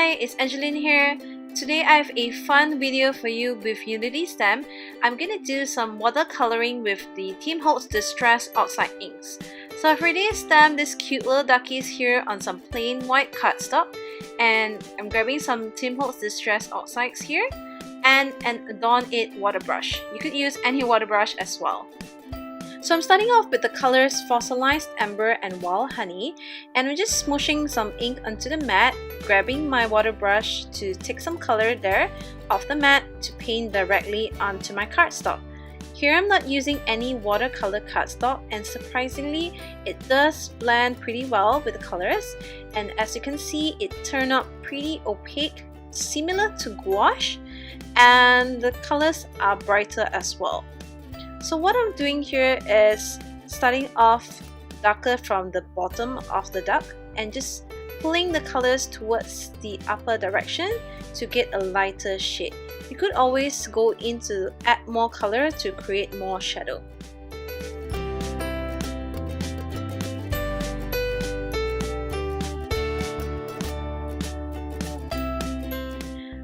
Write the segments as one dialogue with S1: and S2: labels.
S1: Hi, it's Angeline here. Today I have a fun video for you with Unity stem. I'm gonna do some watercoloring with the Tim Holtz Distress Oxide inks. So I've already stamped these cute little duckies here on some plain white cardstock, and I'm grabbing some Tim Holtz Distress Oxides here and an Adornit Waterbrush. You could use any waterbrush as well. So I'm starting off with the colors Fossilized, Amber, and Wild Honey, and I'm just smooshing some ink onto the mat, grabbing my water brush to take some color there off the mat to paint directly onto my cardstock. Here I'm not using any watercolor cardstock, and surprisingly it does blend pretty well with the colors, and as you can see it turned out pretty opaque, similar to gouache, and the colors are brighter as well. So what I'm doing here is starting off darker from the bottom of the duck and just pulling the colors towards the upper direction to get a lighter shade. You could always go in to add more color to create more shadow.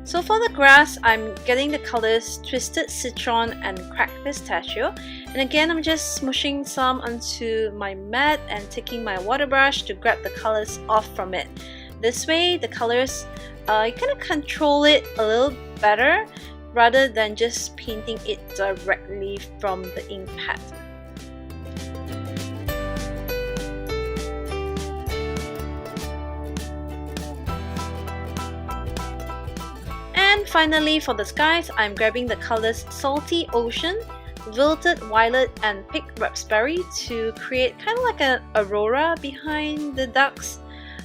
S1: So for the grass, I'm getting the colors Twisted Citron and Cracked Pistachio, and again I'm just smooshing some onto my mat and taking my water brush to grab the colors off from it. This way the colors, you kind of control it a little better rather than just painting it directly from the ink pad. And finally for the skies, I'm grabbing the colors Salty Ocean, Wilted Violet, and Pink Raspberry to create kind of like an aurora behind the ducks.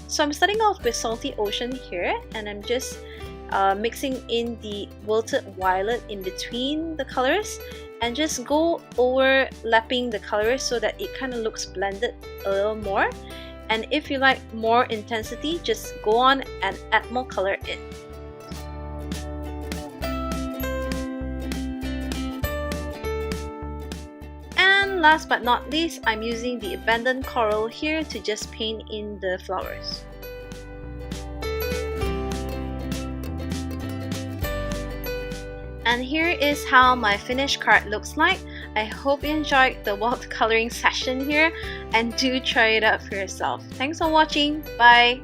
S1: So I'm starting off with Salty Ocean here, and I'm just mixing in the Wilted Violet in between the colors and just go overlapping the colors so that it kind of looks blended a little more. And if you like more intensity, just go on and add more color in. Last but not least, I'm using the Abandoned Coral here to just paint in the flowers. And here is how my finished card looks like. I hope you enjoyed the watercoloring session here, and do try it out for yourself. Thanks for watching. Bye!